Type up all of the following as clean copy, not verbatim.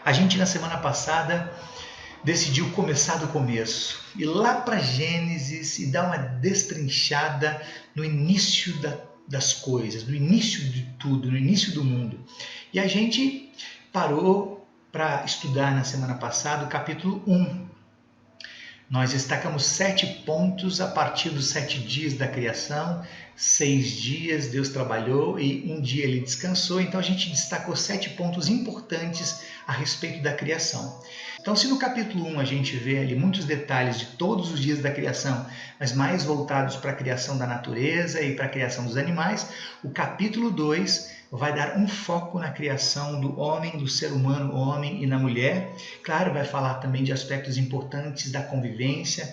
A gente na semana passada decidiu começar do começo, ir lá para Gênesis e dar uma destrinchada no início das coisas, no início de tudo, no início do mundo. E a gente parou para estudar na semana passada o capítulo 1. Nós destacamos 7 pontos a partir dos 7 dias da criação. 6 dias Deus trabalhou e um dia ele descansou. Então a gente destacou 7 pontos importantes a respeito da criação. Então, se no capítulo 1 a gente vê ali muitos detalhes de todos os dias da criação, mas mais voltados para a criação da natureza e para a criação dos animais, o capítulo 2 vai dar um foco na criação do homem, do ser humano, homem e na mulher. Claro, vai falar também de aspectos importantes da convivência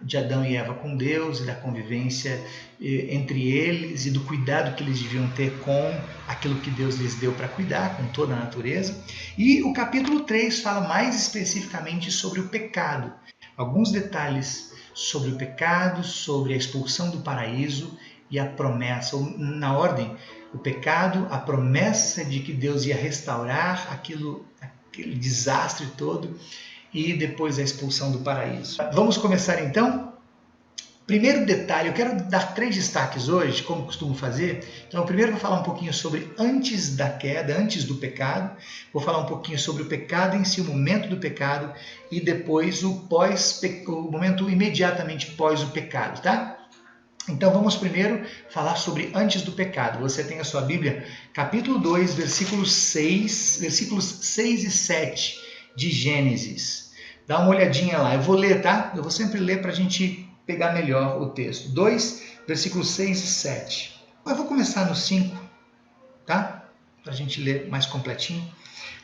de Adão e Eva com Deus, e da convivência entre eles e do cuidado que eles deviam ter com aquilo que Deus lhes deu para cuidar, com toda a natureza. E o capítulo 3 fala mais especificamente sobre o pecado. Alguns detalhes sobre o pecado, sobre a expulsão do paraíso e a promessa, ou na ordem, o pecado, a promessa de que Deus ia restaurar aquele desastre todo e depois a expulsão do paraíso. Vamos começar então? Primeiro detalhe, eu quero dar 3 destaques hoje, como costumo fazer. Então, primeiro vou falar um pouquinho sobre antes da queda, antes do pecado. Vou falar um pouquinho sobre o pecado em si, o momento do pecado, e depois o momento imediatamente pós o pecado, tá? Então vamos primeiro falar sobre antes do pecado. Você tem a sua Bíblia, capítulo 2, versículos 6 e 7 de Gênesis. Dá uma olhadinha lá, eu vou ler, tá? Eu vou sempre ler para a gente pegar melhor o texto. 2, versículos 6 e 7. Eu vou começar no 5, tá? Para a gente ler mais completinho.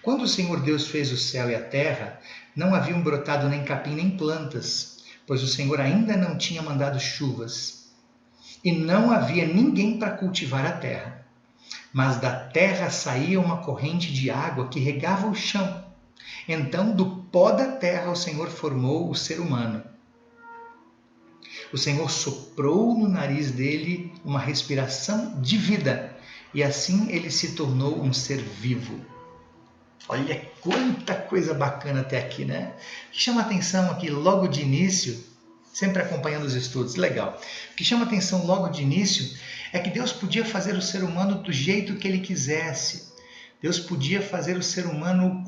Quando o Senhor Deus fez o céu e a terra, não haviam brotado nem capim nem plantas, pois o Senhor ainda não tinha mandado chuvas. E não havia ninguém para cultivar a terra. Mas da terra saía uma corrente de água que regava o chão. Então, do pó da terra, o Senhor formou o ser humano. O Senhor soprou no nariz dele uma respiração de vida, e assim ele se tornou um ser vivo. Olha quanta coisa bacana até aqui, né? O que chama a atenção aqui logo de início, sempre acompanhando os estudos, legal. O que chama a atenção logo de início é que Deus podia fazer o ser humano do jeito que ele quisesse. Deus podia fazer o ser humano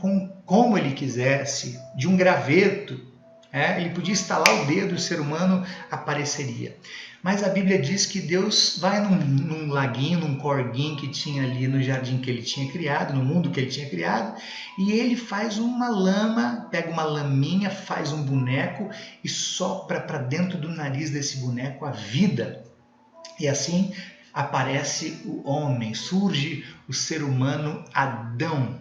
como ele quisesse, de um graveto. Ele podia estalar o dedo e o ser humano apareceria. Mas a Bíblia diz que Deus vai num laguinho, num corguinho que tinha ali no jardim que ele tinha criado, no mundo que ele tinha criado, e ele faz uma lama, pega uma laminha, faz um boneco e sopra para dentro do nariz desse boneco a vida. E assim aparece o homem, surge o ser humano Adão.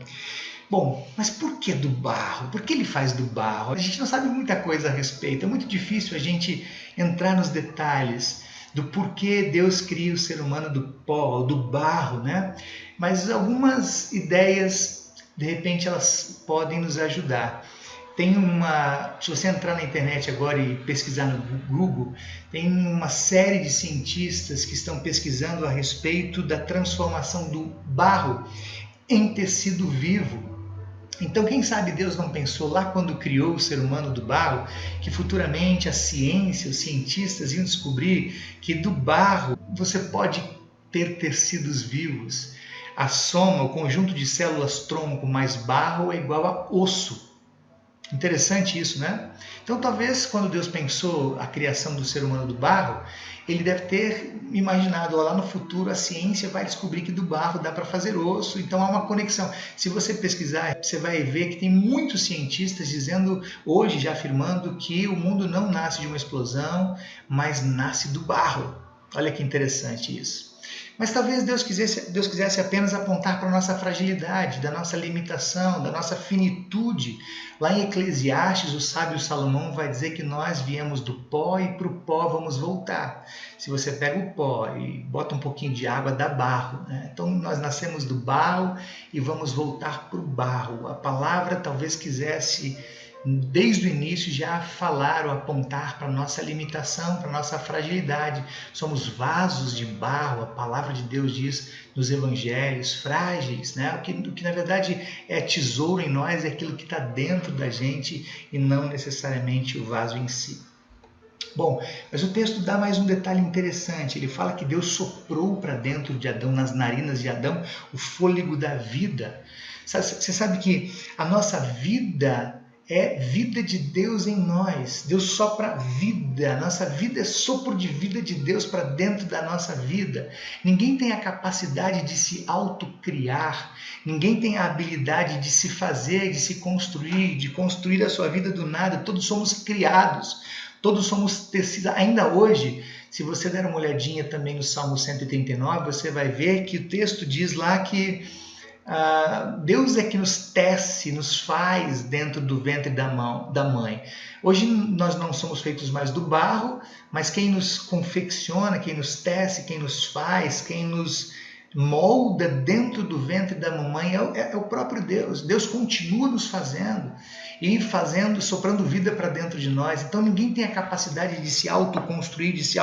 Bom, mas por que do barro? Por que ele faz do barro? A gente não sabe muita coisa a respeito. É muito difícil a gente entrar nos detalhes do porquê Deus cria o ser humano do pó, do barro, né? Mas algumas ideias, de repente, elas podem nos ajudar. Se você entrar na internet agora e pesquisar no Google, tem uma série de cientistas que estão pesquisando a respeito da transformação do barro em tecido vivo. Então, quem sabe Deus não pensou lá quando criou o ser humano do barro, que futuramente a ciência, os cientistas iam descobrir que do barro você pode ter tecidos vivos. A soma, o conjunto de células tronco mais barro é igual a osso. Interessante isso, né? Então, talvez quando Deus pensou a criação do ser humano do barro, ele deve ter imaginado, lá no futuro a ciência vai descobrir que do barro dá para fazer osso, então há uma conexão. Se você pesquisar, você vai ver que tem muitos cientistas dizendo, hoje já afirmando, que o mundo não nasce de uma explosão, mas nasce do barro. Olha que interessante isso. Mas talvez Deus quisesse apenas apontar para a nossa fragilidade, da nossa limitação, da nossa finitude. Lá em Eclesiastes, o sábio Salomão vai dizer que nós viemos do pó e para o pó vamos voltar. Se você pega o pó e bota um pouquinho de água, dá barro, né? Então nós nascemos do barro e vamos voltar para o barro. A palavra talvez quisesse desde o início já falaram, apontar para a nossa limitação, para a nossa fragilidade. Somos vasos de barro, a palavra de Deus diz nos evangelhos, frágeis, né? O que na verdade é tesouro em nós é aquilo que está dentro da gente e não necessariamente o vaso em si. Bom, mas o texto dá mais um detalhe interessante. Ele fala que Deus soprou para dentro de Adão, nas narinas de Adão, o fôlego da vida. Você sabe que a nossa vida é vida de Deus em nós. Deus sopra vida. A nossa vida é sopro de vida de Deus para dentro da nossa vida. Ninguém tem a capacidade de se autocriar. Ninguém tem a habilidade de se fazer, de se construir, de construir a sua vida do nada. Todos somos criados. Todos somos tecidos. Ainda hoje, se você der uma olhadinha também no Salmo 139, você vai ver que o texto diz lá que Deus é que nos tece, nos faz dentro do ventre da mãe. Hoje nós não somos feitos mais do barro, mas quem nos confecciona, quem nos tece, quem nos faz, quem nos molda dentro do ventre da mamãe é o próprio Deus. Deus continua nos fazendo e soprando vida para dentro de nós. Então ninguém tem a capacidade de se autoconstruir, de se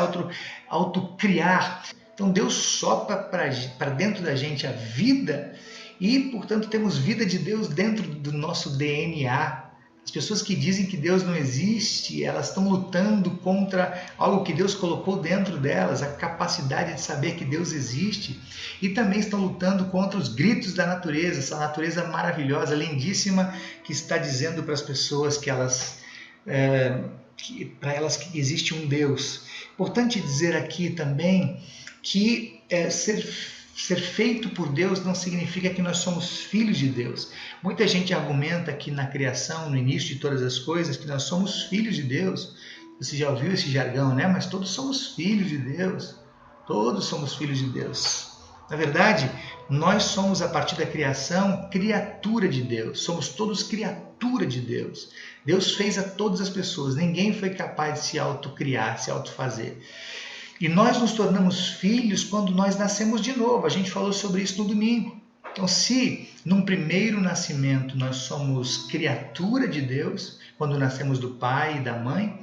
autocriar. Então Deus sopra para dentro da gente a vida e, portanto, temos vida de Deus dentro do nosso DNA. As pessoas que dizem que Deus não existe, elas estão lutando contra algo que Deus colocou dentro delas, a capacidade de saber que Deus existe, e também estão lutando contra os gritos da natureza, essa natureza maravilhosa, lindíssima, que está dizendo para as pessoas que para elas que existe um Deus. Importante dizer aqui também que ser feito por Deus não significa que nós somos filhos de Deus. Muita gente argumenta que na criação, no início de todas as coisas, que nós somos filhos de Deus. Você já ouviu esse jargão, né? Mas todos somos filhos de Deus. Todos somos filhos de Deus. Na verdade, nós somos, a partir da criação, criatura de Deus. Somos todos criatura de Deus. Deus fez a todas as pessoas. Ninguém foi capaz de se autocriar, se autofazer. E nós nos tornamos filhos quando nós nascemos de novo. A gente falou sobre isso no domingo. Então, se num primeiro nascimento nós somos criatura de Deus, quando nascemos do pai e da mãe,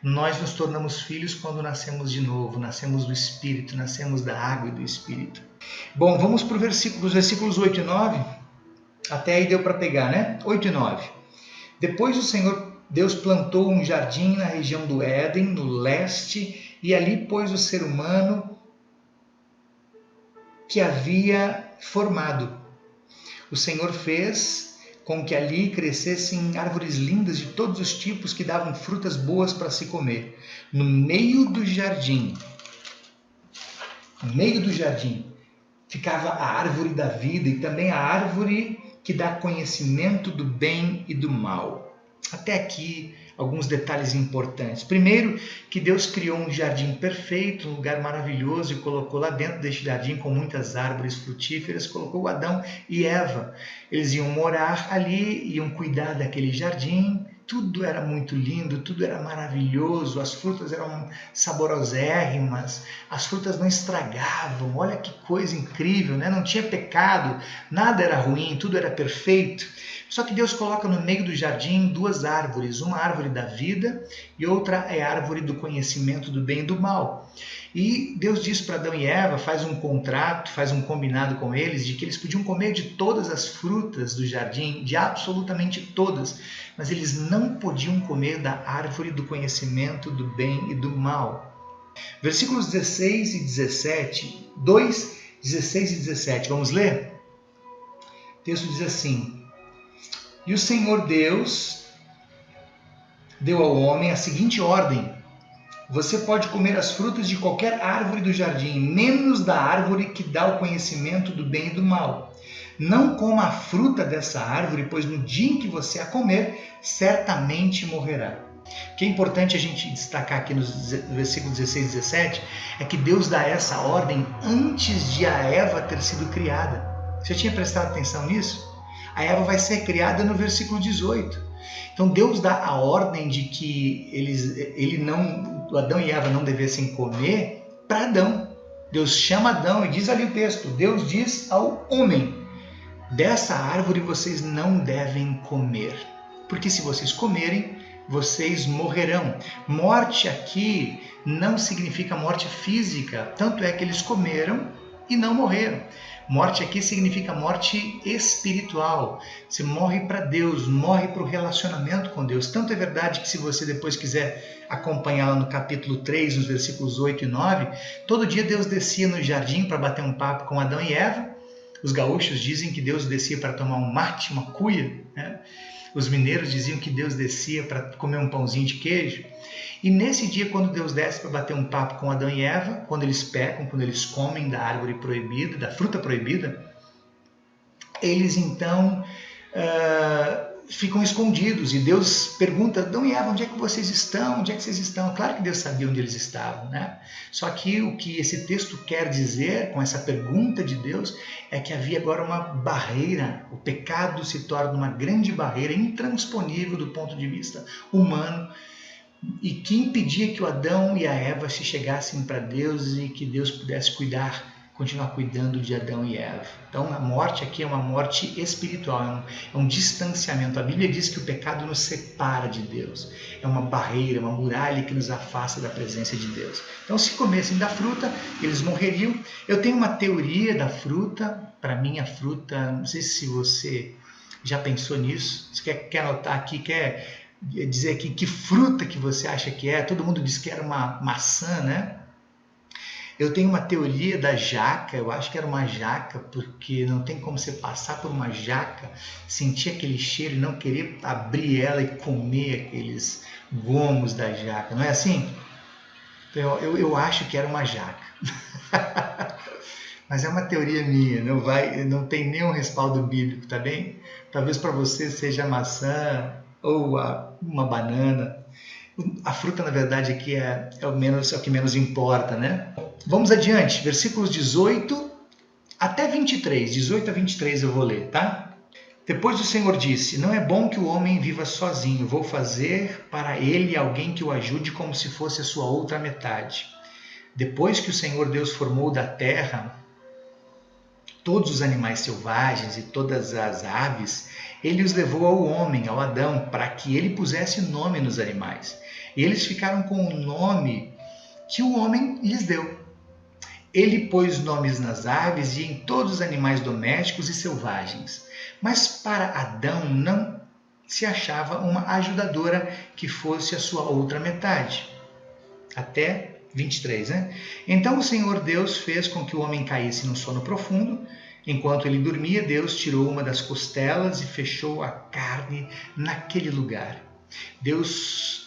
nós nos tornamos filhos quando nascemos de novo, nascemos do Espírito, nascemos da água e do Espírito. Bom, vamos para os versículos 8 e 9. Até aí deu para pegar, né? 8 e 9. Depois o Senhor Deus plantou um jardim na região do Éden, no leste, e ali pôs o ser humano que havia formado. O Senhor fez com que ali crescessem árvores lindas de todos os tipos que davam frutas boas para se comer. No meio do jardim, ficava a árvore da vida e também a árvore que dá conhecimento do bem e do mal. Até aqui, alguns detalhes importantes. Primeiro, que Deus criou um jardim perfeito, um lugar maravilhoso, e colocou lá dentro deste jardim, com muitas árvores frutíferas, colocou Adão e Eva. Eles iam morar ali, iam cuidar daquele jardim. Tudo era muito lindo, tudo era maravilhoso, as frutas eram saborosérrimas, as frutas não estragavam, olha que coisa incrível, né? Não tinha pecado, nada era ruim, tudo era perfeito. Só que Deus coloca no meio do jardim duas árvores, uma árvore da vida e outra é a árvore do conhecimento do bem e do mal. E Deus diz para Adão e Eva, faz um contrato, faz um combinado com eles, de que eles podiam comer de todas as frutas do jardim, de absolutamente todas, mas eles não podiam comer da árvore do conhecimento do bem e do mal. Versículos 16 e 17, 2, 16 e 17, vamos ler? O texto diz assim: E o Senhor Deus deu ao homem a seguinte ordem: você pode comer as frutas de qualquer árvore do jardim, menos da árvore que dá o conhecimento do bem e do mal. Não coma a fruta dessa árvore, pois no dia em que você a comer, certamente morrerá. O que é importante a gente destacar aqui nos versículos 16 e 17 é que Deus dá essa ordem antes de a Eva ter sido criada. Você tinha prestado atenção nisso? A Eva vai ser criada no versículo 18. Então Deus dá a ordem de que Adão e Eva não devessem comer para Adão. Deus chama Adão e diz ali o texto, Deus diz ao homem: dessa árvore vocês não devem comer. porque se vocês comerem, vocês morrerão. Morte aqui não significa morte física, tanto é que eles comeram e não morreram. Morte aqui significa morte espiritual. Você morre para Deus, morre para o relacionamento com Deus. Tanto é verdade que se você depois quiser acompanhar lá no capítulo 3, nos versículos 8 e 9, todo dia Deus descia no jardim para bater um papo com Adão e Eva. Os gaúchos dizem que Deus descia para tomar um mate, uma cuia, né? Os mineiros diziam que Deus descia para comer um pãozinho de queijo. E nesse dia, quando Deus desce para bater um papo com Adão e Eva, quando eles pecam, quando eles comem da árvore proibida, da fruta proibida, eles então ficam escondidos. E Deus pergunta: Adão e Eva, onde é que vocês estão? Onde é que vocês estão? Claro que Deus sabia onde eles estavam, né? Só que o que esse texto quer dizer com essa pergunta de Deus é que havia agora uma barreira. O pecado se torna uma grande barreira intransponível do ponto de vista humano, e que impedia que o Adão e a Eva se chegassem para Deus e que Deus pudesse continuar cuidando de Adão e Eva. Então a morte aqui é uma morte espiritual, é um distanciamento. A Bíblia diz que o pecado nos separa de Deus, é uma barreira, uma muralha que nos afasta da presença de Deus. Então se comessem da fruta, eles morreriam. Eu tenho uma teoria da fruta. Para mim a fruta, não sei se você já pensou nisso, você quer anotar aqui, quer dizer aqui que fruta que você acha que é. Todo mundo diz que era uma maçã, né? Eu tenho uma teoria da jaca. Eu acho que era uma jaca, porque não tem como você passar por uma jaca, sentir aquele cheiro e não querer abrir ela e comer aqueles gomos da jaca. Não é assim? Então, eu acho que era uma jaca. Mas é uma teoria minha, não tem nenhum respaldo bíblico, tá bem? Talvez para você seja maçã ou uma banana. A fruta, na verdade, aqui é o que menos importa, né? Vamos adiante, versículos 18 até 23. 18 a 23 eu vou ler, tá? Depois o Senhor disse: não é bom que o homem viva sozinho. Vou fazer para ele alguém que o ajude como se fosse a sua outra metade. Depois que o Senhor Deus formou da terra todos os animais selvagens e todas as aves, ele os levou ao homem, ao Adão, para que ele pusesse nome nos animais. E eles ficaram com o nome que o homem lhes deu. Ele pôs nomes nas aves e em todos os animais domésticos e selvagens. Mas para Adão não se achava uma ajudadora que fosse a sua outra metade. Até 23, né? Então o Senhor Deus fez com que o homem caísse num sono profundo. Enquanto ele dormia, Deus tirou uma das costelas e fechou a carne naquele lugar.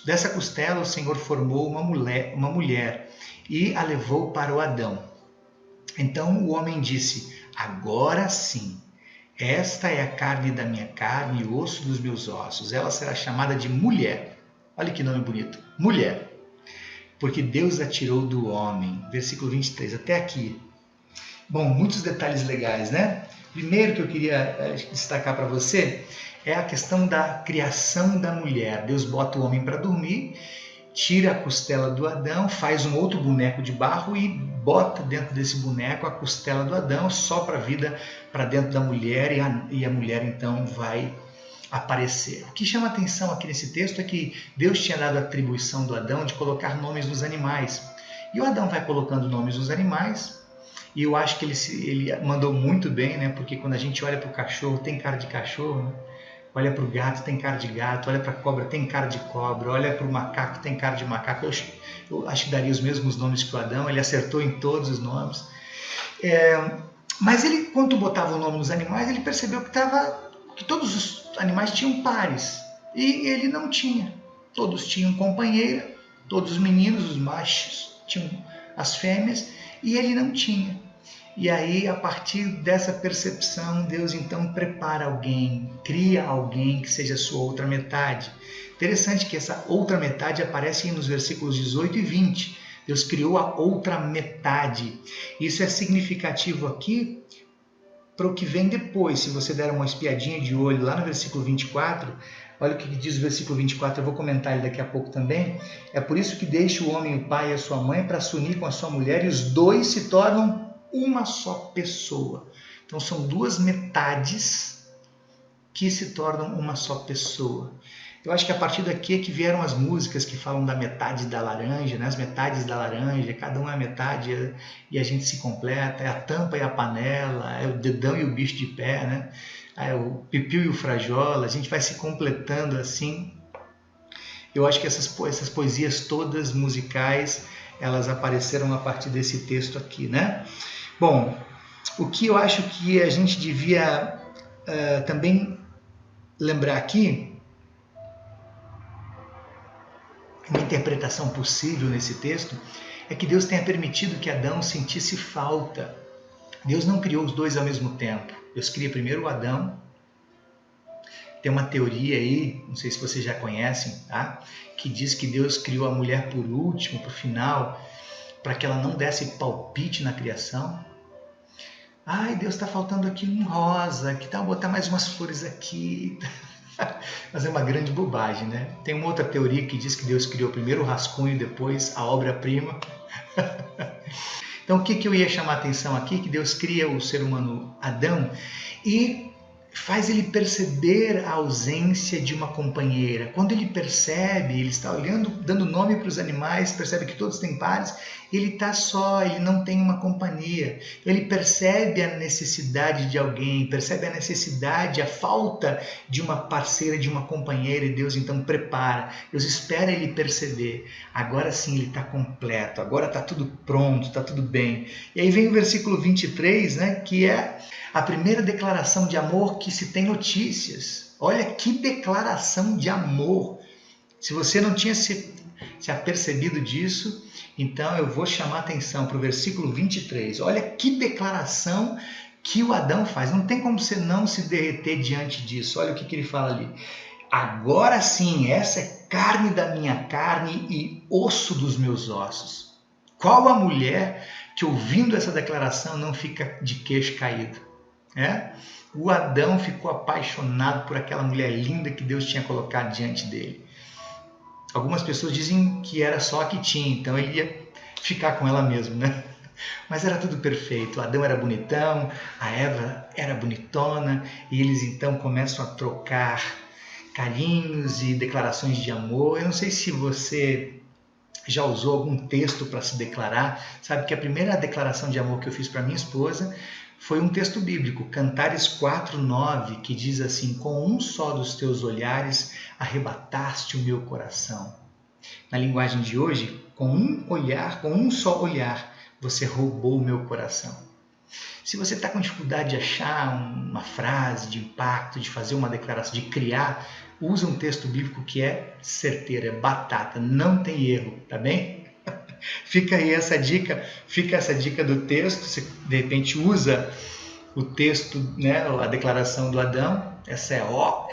Dessa costela, o Senhor formou uma mulher e a levou para o Adão. Então o homem disse: agora sim, esta é a carne da minha carne e o osso dos meus ossos. Ela será chamada de mulher. Olha que nome bonito, mulher. Porque Deus a tirou do homem. Versículo 23, até aqui. Bom, muitos detalhes legais, né? Primeiro que eu queria destacar para você é a questão da criação da mulher. Deus bota o homem para dormir, tira a costela do Adão, faz um outro boneco de barro e bota dentro desse boneco a costela do Adão, sopra a vida para dentro da mulher e a mulher então vai aparecer. O que chama a atenção aqui nesse texto é que Deus tinha dado a atribuição do Adão de colocar nomes nos animais. E o Adão vai colocando nomes nos animais. E eu acho que ele mandou muito bem, né? Porque quando a gente olha para o cachorro, tem cara de cachorro, né? Olha para o gato, tem cara de gato. Olha para a cobra, tem cara de cobra. Olha para o macaco, tem cara de macaco. Eu acho que daria os mesmos nomes que o Adão. Ele acertou em todos os nomes. Mas ele, quando botava o nome nos animais, ele percebeu que todos os animais tinham pares. E ele não tinha. Todos tinham companheira, todos os meninos, os machos, tinham as fêmeas, e ele não tinha. E aí, a partir dessa percepção, Deus então prepara alguém, cria alguém que seja a sua outra metade. Interessante que essa outra metade aparece nos versículos 18 e 20. Deus criou a outra metade. Isso é significativo aqui para o que vem depois. Se você der uma espiadinha de olho lá no versículo 24, olha o que diz o versículo 24, eu vou comentar ele daqui a pouco também. É por isso que deixa o homem, o pai e a sua mãe para se unir com a sua mulher, e os dois se tornam uma só pessoa. Então são duas metades que se tornam uma só pessoa. Eu acho que a partir daqui é que vieram as músicas que falam da metade da laranja, né? As metades da laranja, cada um é a metade e a gente se completa, é a tampa e a panela, é o dedão e o bicho de pé, né? É o pipiu e o frajola, a gente vai se completando assim. Eu acho que essas poesias todas musicais, elas apareceram a partir desse texto aqui, né? Bom, o que eu acho que a gente devia também lembrar aqui, uma interpretação possível nesse texto, é que Deus tenha permitido que Adão sentisse falta. Deus não criou os dois ao mesmo tempo. Deus cria primeiro o Adão. Tem uma teoria aí, não sei se vocês já conhecem, tá? Que diz que Deus criou a mulher por último, por final, para que ela não desse palpite na criação. Ai, Deus, está faltando aqui um rosa, que tal botar mais umas flores aqui? Mas é uma grande bobagem, né? Tem uma outra teoria que diz que Deus criou primeiro o rascunho e depois a obra-prima. Então, o que eu ia chamar a atenção aqui? Que Deus cria o ser humano Adão e faz ele perceber a ausência de uma companheira. Quando ele percebe, ele está olhando, dando nome para os animais, percebe que todos têm pares, ele está só, ele não tem uma companhia. Ele percebe a necessidade de alguém, percebe a necessidade, a falta de uma parceira, de uma companheira, e Deus então prepara. Deus espera ele perceber. Agora sim ele está completo, agora está tudo pronto, está tudo bem. E aí vem o versículo 23, né, que é a primeira declaração de amor que se tem notícias. Olha que declaração de amor. Se você não tinha se apercebido disso, então eu vou chamar a atenção para o versículo 23. Olha que declaração que o Adão faz. Não tem como você não se derreter diante disso. Olha o que ele fala ali. Agora sim, essa é carne da minha carne e osso dos meus ossos. Qual a mulher que, ouvindo essa declaração, não fica de queixo caído? O Adão ficou apaixonado por aquela mulher linda que Deus tinha colocado diante dele. Algumas pessoas dizem que era só a que tinha, então ele ia ficar com ela mesmo, né? Mas era tudo perfeito. O Adão era bonitão, a Eva era bonitona, e eles então começam a trocar carinhos e declarações de amor. Eu não sei se você já usou algum texto para se declarar. Sabe que a primeira declaração de amor que eu fiz para minha esposa foi um texto bíblico, Cantares 4:9, que diz assim: com um só dos teus olhares arrebataste o meu coração. Na linguagem de hoje, com um só olhar, você roubou o meu coração. Se você está com dificuldade de achar uma frase de impacto, de fazer uma declaração, de criar, usa um texto bíblico que é certeiro, é batata, não tem erro, tá bem? Fica aí essa dica, do texto. Você de repente usa o texto, né, a declaração do Adão, essa é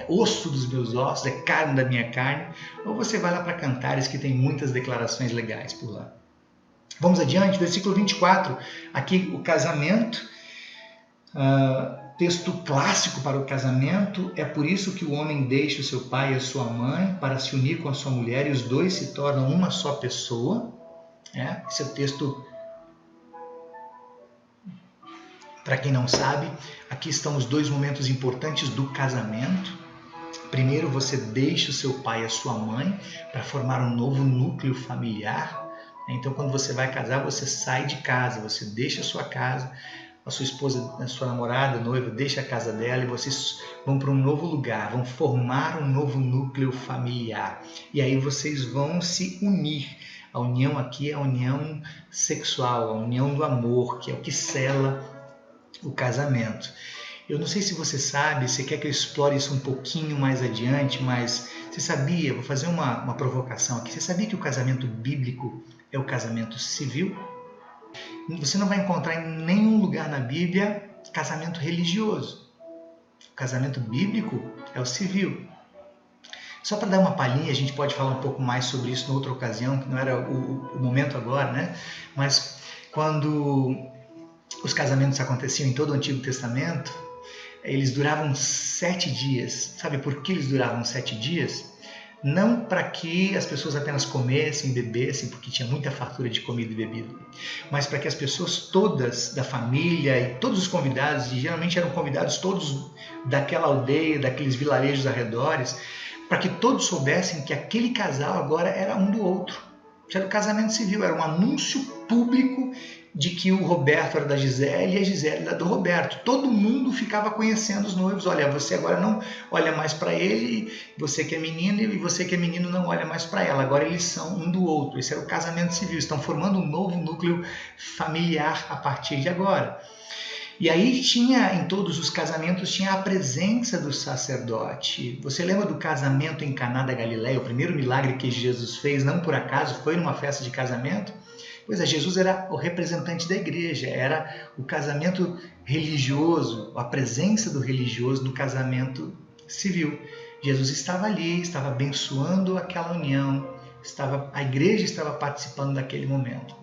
osso dos meus ossos, é carne da minha carne, ou você vai lá para Cantares, que tem muitas declarações legais por lá. Vamos adiante, versículo 24, aqui o casamento, texto clássico para o casamento. É por isso que o homem deixa o seu pai e a sua mãe para se unir com a sua mulher, e os dois se tornam uma só pessoa. Esse é o texto, para quem não sabe, aqui estão os dois momentos importantes do casamento. Primeiro, você deixa o seu pai e a sua mãe para formar um novo núcleo familiar. Então, quando você vai casar, você sai de casa, você deixa a sua casa, a sua esposa, a sua namorada, a noiva, deixa a casa dela e vocês vão para um novo lugar, vão formar um novo núcleo familiar. E aí vocês vão se unir. A união aqui é a união sexual, a união do amor, que é o que sela o casamento. Eu não sei se você sabe, você quer que eu explore isso um pouquinho mais adiante, mas você sabia, vou fazer uma provocação aqui, você sabia que o casamento bíblico é o casamento civil? Você não vai encontrar em nenhum lugar na Bíblia casamento religioso. O casamento bíblico é o civil. Só para dar uma palhinha, a gente pode falar um pouco mais sobre isso em outra ocasião, que não era o momento agora, né? Mas quando os casamentos aconteciam em todo o Antigo Testamento, eles duravam 7 dias. Sabe por que eles duravam 7 dias? não para que as pessoas apenas comessem, bebessem, porque tinha muita fartura de comida e bebida, mas para que as pessoas todas da família e todos os convidados, e geralmente eram convidados todos daquela aldeia, daqueles vilarejos arredores, para que todos soubessem que aquele casal agora era um do outro. Era o casamento civil, era um anúncio público de que o Roberto era da Gisele e a Gisele era do Roberto. Todo mundo ficava conhecendo os noivos. Olha, você agora não olha mais para ele, você que é menino, e você que é menino não olha mais para ela. Agora eles são um do outro. Esse era o casamento civil. Estão formando um novo núcleo familiar a partir de agora. E aí tinha, em todos os casamentos, tinha a presença do sacerdote. Você lembra do casamento em Caná da Galileia? O primeiro milagre que Jesus fez, não por acaso, foi numa festa de casamento? Pois é, Jesus era o representante da igreja, era o casamento religioso, a presença do religioso no casamento civil. Jesus estava ali, estava abençoando aquela união, a igreja estava participando daquele momento.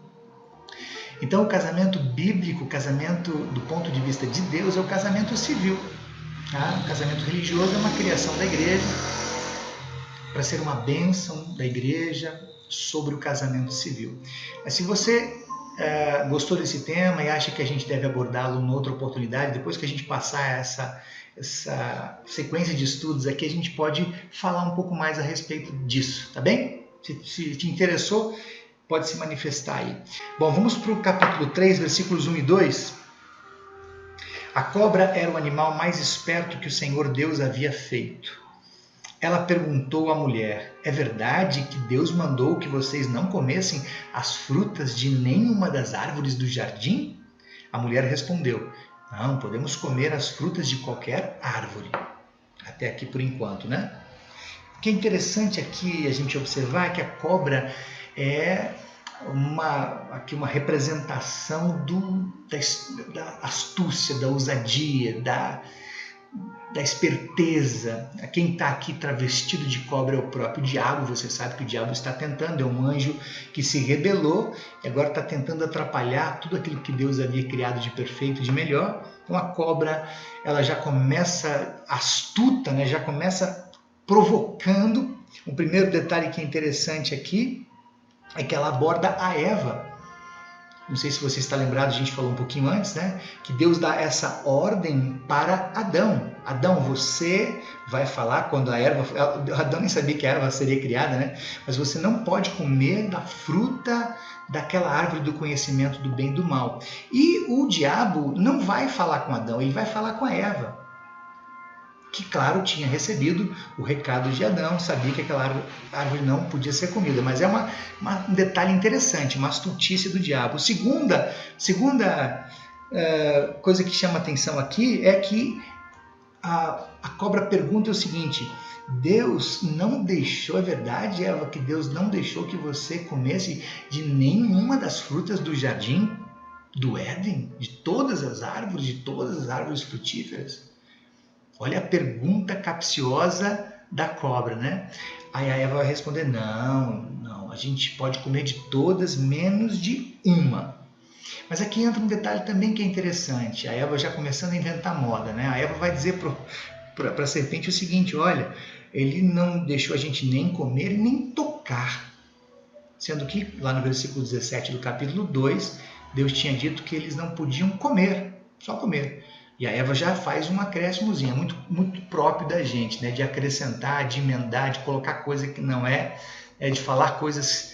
Então o casamento bíblico, o casamento do ponto de vista de Deus, é o casamento civil. Tá? O casamento religioso é uma criação da igreja para ser uma bênção da igreja sobre o casamento civil. Mas se você gostou desse tema e acha que a gente deve abordá-lo em outra oportunidade, depois que a gente passar essa sequência de estudos aqui, a gente pode falar um pouco mais a respeito disso, tá bem? Se te interessou, pode se manifestar aí. Bom, vamos para o capítulo 3, versículos 1 e 2. A cobra era o animal mais esperto que o Senhor Deus havia feito. Ela perguntou à mulher: é verdade que Deus mandou que vocês não comessem as frutas de nenhuma das árvores do jardim? A mulher respondeu: não, podemos comer as frutas de qualquer árvore. Até aqui por enquanto, né? O que é interessante aqui a gente observar é que a cobra é uma representação da astúcia, da ousadia, da esperteza. Quem está aqui travestido de cobra é o próprio diabo. Você sabe que o diabo está tentando, é um anjo que se rebelou e agora está tentando atrapalhar tudo aquilo que Deus havia criado de perfeito, de melhor. Então a cobra, ela já começa astuta, né? Já começa provocando. O primeiro detalhe que é interessante aqui é que ela aborda a Eva. Não sei se você está lembrado, a gente falou um pouquinho antes, né? Que Deus dá essa ordem para Adão. Adão, você vai falar quando a erva... Adão nem sabia que a erva seria criada, né? Mas você não pode comer da fruta daquela árvore do conhecimento do bem e do mal. E o diabo não vai falar com Adão, ele vai falar com a Eva, que, claro, tinha recebido o recado de Adão, sabia que aquela árvore não podia ser comida. Mas é um detalhe interessante, uma astutícia do diabo. Segunda coisa que chama atenção aqui é que a cobra pergunta o seguinte: Deus não deixou, é verdade, Eva, que Deus não deixou que você comesse de nenhuma das frutas do jardim do Éden? De todas as árvores frutíferas? Olha a pergunta capciosa da cobra, né? Aí a Eva vai responder: não, a gente pode comer de todas menos de uma. Mas aqui entra um detalhe também que é interessante. A Eva já começando a inventar moda, né? A Eva vai dizer para a serpente o seguinte: olha, ele não deixou a gente nem comer e nem tocar. Sendo que lá no versículo 17 do capítulo 2, Deus tinha dito que eles não podiam comer, só comer. E a Eva já faz um acréscimozinho, muito, muito próprio da gente, né? De acrescentar, de emendar, de colocar coisa que não de falar coisas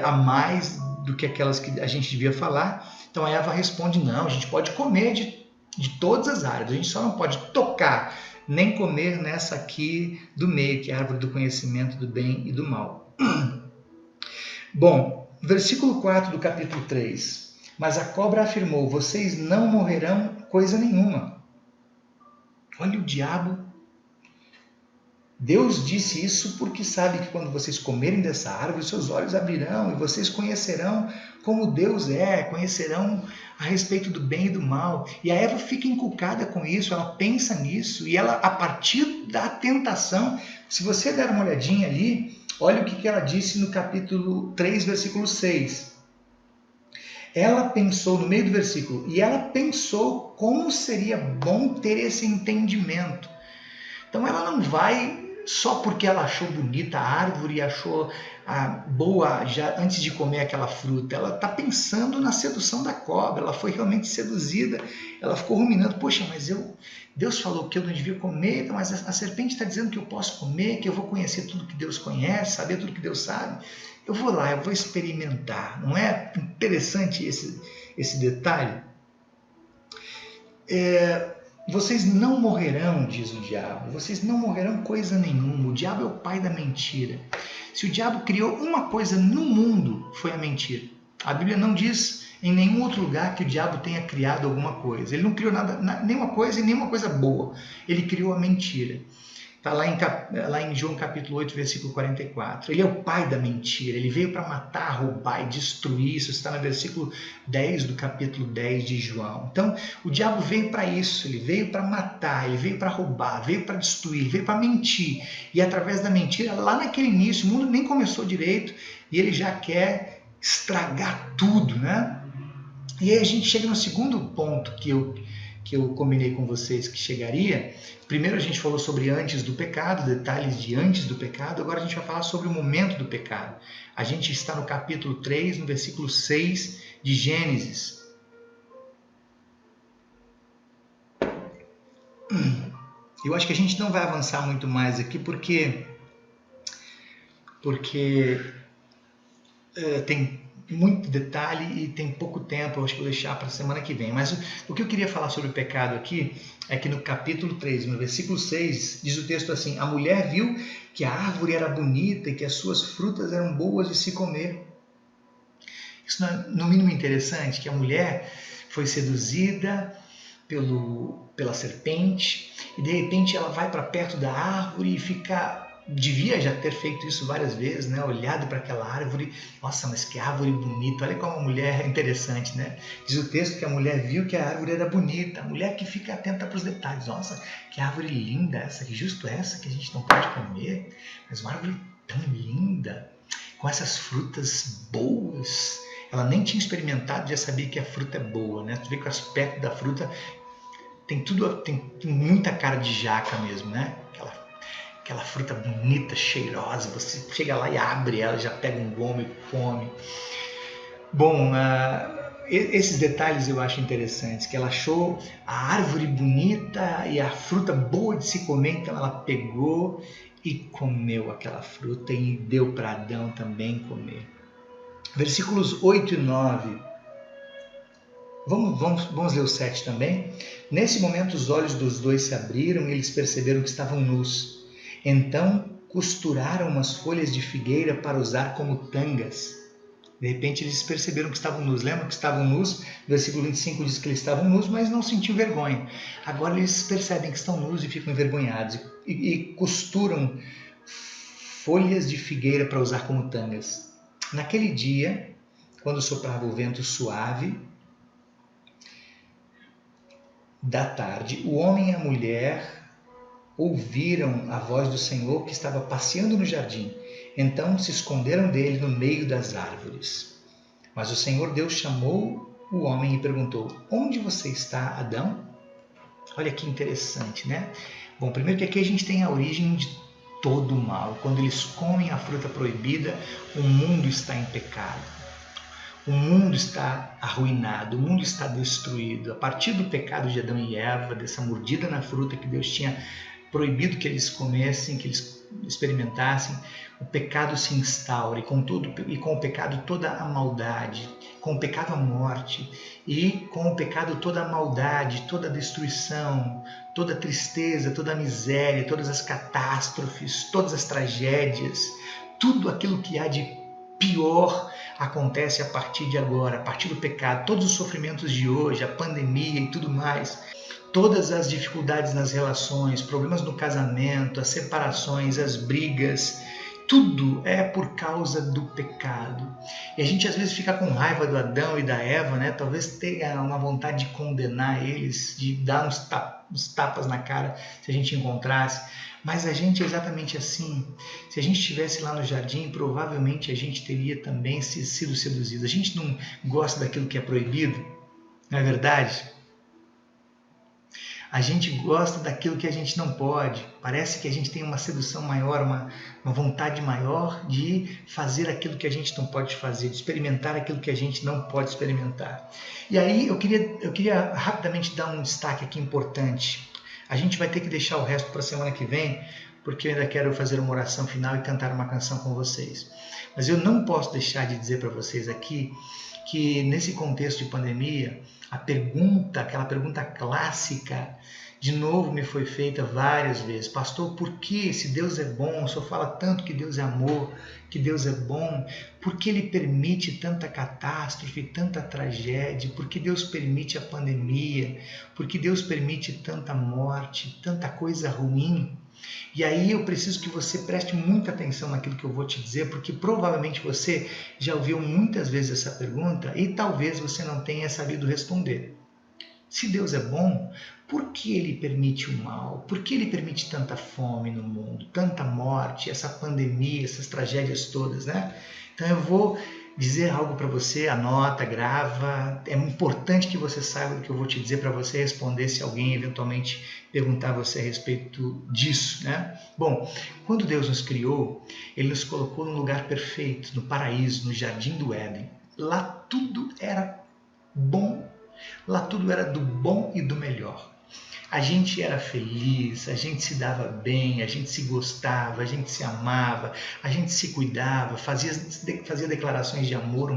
a mais do que aquelas que a gente devia falar. Então a Eva responde: não, a gente pode comer de todas as árvores, a gente só não pode tocar, nem comer nessa aqui do meio, que é a árvore do conhecimento do bem e do mal. Bom, versículo 4 do capítulo 3. Mas a cobra afirmou: vocês não morrerão coisa nenhuma. Olha o diabo. Deus disse isso porque sabe que quando vocês comerem dessa árvore, seus olhos abrirão e vocês conhecerão como Deus é, conhecerão a respeito do bem e do mal. E a Eva fica encucada com isso, ela pensa nisso e ela, a partir da tentação, se você der uma olhadinha ali, olha o que ela disse no capítulo 3, versículo 6. Ela pensou, no meio do versículo, e ela pensou como seria bom ter esse entendimento. Então ela não vai só porque ela achou bonita a árvore e achou boa já antes de comer aquela fruta. Ela está pensando na sedução da cobra, ela foi realmente seduzida, ela ficou ruminando, poxa, mas Deus falou que eu não devia comer, mas a serpente está dizendo que eu posso comer, que eu vou conhecer tudo que Deus conhece, saber tudo que Deus sabe. Eu vou lá, eu vou experimentar. Não é interessante esse detalhe? Vocês não morrerão, diz o diabo, vocês não morrerão coisa nenhuma. O diabo é o pai da mentira. Se o diabo criou uma coisa no mundo, foi a mentira. A Bíblia não diz em nenhum outro lugar que o diabo tenha criado alguma coisa. Ele não criou nada, nenhuma coisa e nenhuma coisa boa. Ele criou a mentira. Está lá em João capítulo 8, versículo 44. Ele é o pai da mentira. Ele veio para matar, roubar e destruir. Isso está no versículo 10 do capítulo 10 de João. Então, o diabo veio para isso. Ele veio para matar, ele veio para roubar, veio para destruir, ele veio para mentir. E através da mentira, lá naquele início, o mundo nem começou direito e ele já quer estragar tudo, né? E aí a gente chega no segundo ponto que eu combinei com vocês que chegaria. Primeiro a gente falou sobre antes do pecado, detalhes de antes do pecado. Agora a gente vai falar sobre o momento do pecado. A gente está no capítulo 3, no versículo 6 de Gênesis. Eu acho que a gente não vai avançar muito mais aqui porque tem muito detalhe e tem pouco tempo, eu acho que vou deixar para a semana que vem. Mas o que eu queria falar sobre o pecado aqui é que no capítulo 3, no versículo 6, diz o texto assim: a mulher viu que a árvore era bonita e que as suas frutas eram boas de se comer. Isso não é, no mínimo, interessante, que a mulher foi seduzida pela serpente e de repente ela vai para perto da árvore e devia já ter feito isso várias vezes, né? Olhado para aquela árvore, nossa, mas que árvore bonita, olha como a mulher é interessante, né? Diz o texto que a mulher viu que a árvore era bonita, a mulher que fica atenta para os detalhes, nossa, que árvore linda essa, que justo essa que a gente não pode comer, mas uma árvore tão linda, com essas frutas boas. Ela nem tinha experimentado, já sabia que a fruta é boa, né? Tu vê que o aspecto da fruta tem muita cara de jaca mesmo, né? Aquela fruta bonita, cheirosa, você chega lá e abre ela, já pega um gomo e come. Bom, esses detalhes eu acho interessantes, que ela achou a árvore bonita e a fruta boa de se comer, então ela pegou e comeu aquela fruta e deu para Adão também comer. Versículos 8 e 9. Vamos ler o 7 também. Nesse momento os olhos dos dois se abriram e eles perceberam que estavam nus. Então costuraram umas folhas de figueira para usar como tangas. De repente eles perceberam que estavam nus. Lembra que estavam nus? Versículo 25 diz que eles estavam nus, mas não sentiam vergonha. Agora eles percebem que estão nus e ficam envergonhados. E costuram folhas de figueira para usar como tangas. Naquele dia, quando soprava o vento suave da tarde, o homem e a mulher ouviram a voz do Senhor que estava passeando no jardim. Então se esconderam dele no meio das árvores. Mas o Senhor Deus chamou o homem e perguntou: onde você está, Adão? Olha que interessante, né? Bom, primeiro que aqui a gente tem a origem de todo o mal. Quando eles comem a fruta proibida, o mundo está em pecado. O mundo está arruinado, o mundo está destruído. A partir do pecado de Adão e Eva, dessa mordida na fruta que Deus tinha proibido que eles comessem, que eles experimentassem, o pecado se instaura e com o pecado toda a maldade, com o pecado a morte e com o pecado toda a maldade, toda a destruição, toda a tristeza, toda a miséria, todas as catástrofes, todas as tragédias, tudo aquilo que há de pior acontece a partir de agora, a partir do pecado, todos os sofrimentos de hoje, a pandemia e tudo mais. Todas as dificuldades nas relações, problemas no casamento, as separações, as brigas, tudo é por causa do pecado. E a gente às vezes fica com raiva do Adão e da Eva, né? Talvez tenha uma vontade de condenar eles, de dar uns tapas na cara se a gente encontrasse. Mas a gente é exatamente assim. Se a gente estivesse lá no jardim, provavelmente a gente teria também sido seduzido. A gente não gosta daquilo que é proibido, não é verdade? A gente gosta daquilo que a gente não pode. Parece que a gente tem uma sedução maior, uma vontade maior de fazer aquilo que a gente não pode fazer, de experimentar aquilo que a gente não pode experimentar. E aí eu queria rapidamente dar um destaque aqui importante. A gente vai ter que deixar o resto para a semana que vem, porque eu ainda quero fazer uma oração final e cantar uma canção com vocês. Mas eu não posso deixar de dizer para vocês aqui que nesse contexto de pandemia, aquela pergunta clássica, de novo me foi feita várias vezes. Pastor, por que, se Deus é bom, o senhor fala tanto que Deus é amor, que Deus é bom, por que Ele permite tanta catástrofe, tanta tragédia? Por que Deus permite a pandemia? Por que Deus permite tanta morte, tanta coisa ruim? E aí eu preciso que você preste muita atenção naquilo que eu vou te dizer, porque provavelmente você já ouviu muitas vezes essa pergunta e talvez você não tenha sabido responder. Se Deus é bom, por que Ele permite o mal? Por que Ele permite tanta fome no mundo, tanta morte, essa pandemia, essas tragédias todas, né? Então eu vou dizer algo para você, anota, grava. É importante que você saiba do que eu vou te dizer para você responder se alguém eventualmente perguntar a você a respeito disso, né? Bom, quando Deus nos criou, Ele nos colocou num lugar perfeito, no paraíso, no jardim do Éden. Lá tudo era bom, lá tudo era do bom e do melhor. A gente era feliz, a gente se dava bem, a gente se gostava, a gente se amava, a gente se cuidava, fazia declarações de amor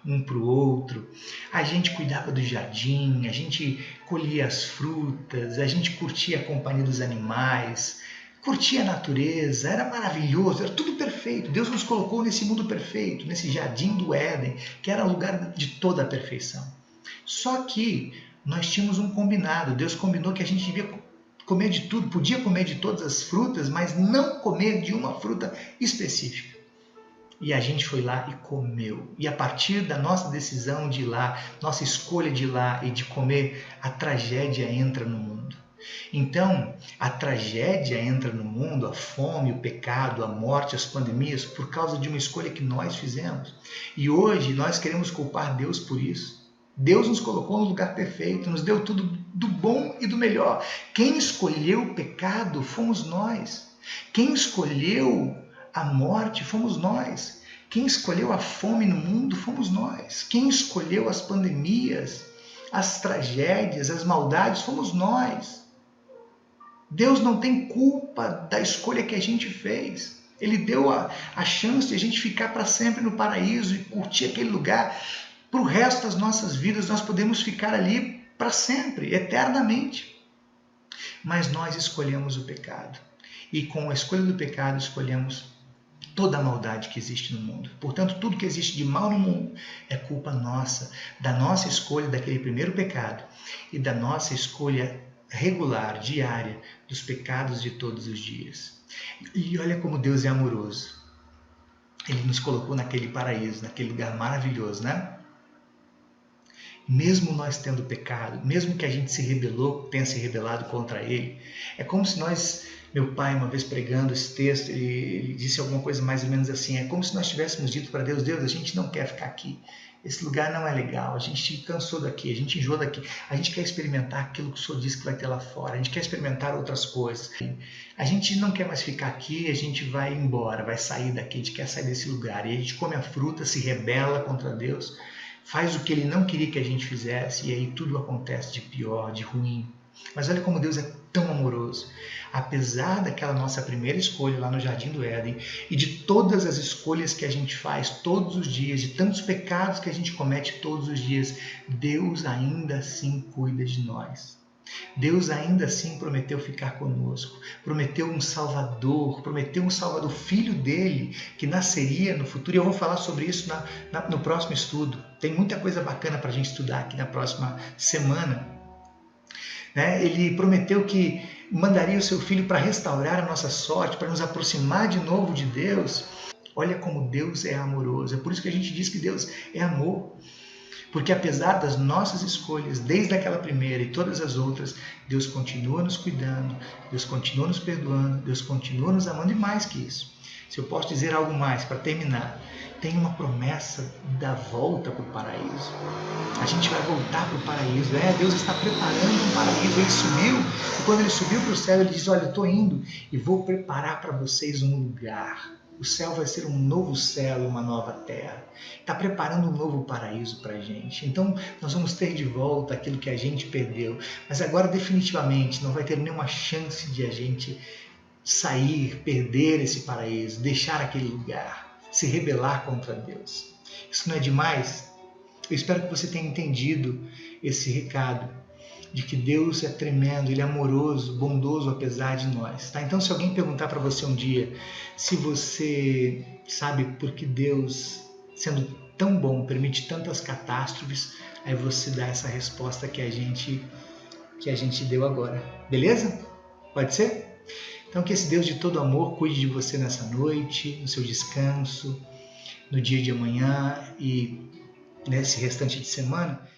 um para o outro, a gente cuidava do jardim, a gente colhia as frutas, a gente curtia a companhia dos animais, curtia a natureza, era maravilhoso, era tudo perfeito. Deus nos colocou nesse mundo perfeito, nesse jardim do Éden, que era o lugar de toda a perfeição. Só que nós tínhamos um combinado. Deus combinou que a gente devia comer de tudo, podia comer de todas as frutas, mas não comer de uma fruta específica. E a gente foi lá e comeu. E a partir da nossa decisão de ir lá, nossa escolha de ir lá e de comer, a tragédia entra no mundo. Então, a tragédia entra no mundo, a fome, o pecado, a morte, as pandemias, por causa de uma escolha que nós fizemos. E hoje nós queremos culpar Deus por isso. Deus nos colocou no lugar perfeito, nos deu tudo do bom e do melhor. Quem escolheu o pecado fomos nós. Quem escolheu a morte fomos nós. Quem escolheu a fome no mundo fomos nós. Quem escolheu as pandemias, as tragédias, as maldades fomos nós. Deus não tem culpa da escolha que a gente fez. Ele deu a chance de a gente ficar para sempre no paraíso e curtir aquele lugar. Para o resto das nossas vidas, nós podemos ficar ali para sempre, eternamente. Mas nós escolhemos o pecado. E com a escolha do pecado, escolhemos toda a maldade que existe no mundo. Portanto, tudo que existe de mal no mundo é culpa nossa, da nossa escolha daquele primeiro pecado e da nossa escolha regular, diária, dos pecados de todos os dias. E olha como Deus é amoroso. Ele nos colocou naquele paraíso, naquele lugar maravilhoso, né? Mesmo nós tendo pecado, mesmo que a gente tenha se rebelado contra Ele, é como se nós, meu pai uma vez pregando esse texto, ele disse alguma coisa mais ou menos assim, é como se nós tivéssemos dito para Deus, Deus, a gente não quer ficar aqui, esse lugar não é legal, a gente cansou daqui, a gente enjoou daqui, a gente quer experimentar aquilo que o Senhor disse que vai ter lá fora, a gente quer experimentar outras coisas, a gente não quer mais ficar aqui, a gente vai embora, vai sair daqui, a gente quer sair desse lugar, e a gente come a fruta, se rebela contra Deus, faz o que Ele não queria que a gente fizesse e aí tudo acontece de pior, de ruim. Mas olha como Deus é tão amoroso. Apesar daquela nossa primeira escolha lá no Jardim do Éden e de todas as escolhas que a gente faz todos os dias, de tantos pecados que a gente comete todos os dias, Deus ainda assim cuida de nós. Deus ainda assim prometeu ficar conosco, prometeu um Salvador, Filho dele, que nasceria no futuro. E eu vou falar sobre isso no próximo estudo. Tem muita coisa bacana para a gente estudar aqui na próxima semana. Ele prometeu que mandaria o seu Filho para restaurar a nossa sorte, para nos aproximar de novo de Deus. Olha como Deus é amoroso. É por isso que a gente diz que Deus é amor. Porque apesar das nossas escolhas, desde aquela primeira e todas as outras, Deus continua nos cuidando, Deus continua nos perdoando, Deus continua nos amando e mais que isso. Se eu posso dizer algo mais para terminar, tem uma promessa da volta para o paraíso. A gente vai voltar para o paraíso. Deus está preparando um paraíso. Ele subiu, e quando ele subiu para o céu, ele diz: olha, eu estou indo e vou preparar para vocês um lugar. O céu vai ser um novo céu e uma nova terra. Está preparando um novo paraíso para a gente. Então, nós vamos ter de volta aquilo que a gente perdeu. Mas agora, definitivamente, não vai ter nenhuma chance de a gente sair, perder esse paraíso, deixar aquele lugar, se rebelar contra Deus. Isso não é demais? Eu espero que você tenha entendido esse recado de que Deus é tremendo, Ele é amoroso, bondoso apesar de nós. Tá? Então, se alguém perguntar para você um dia se você sabe por que Deus, sendo tão bom, permite tantas catástrofes, aí você dá essa resposta que a gente deu agora. Beleza? Pode ser? Então, que esse Deus de todo amor cuide de você nessa noite, no seu descanso, no dia de amanhã e nesse restante de semana.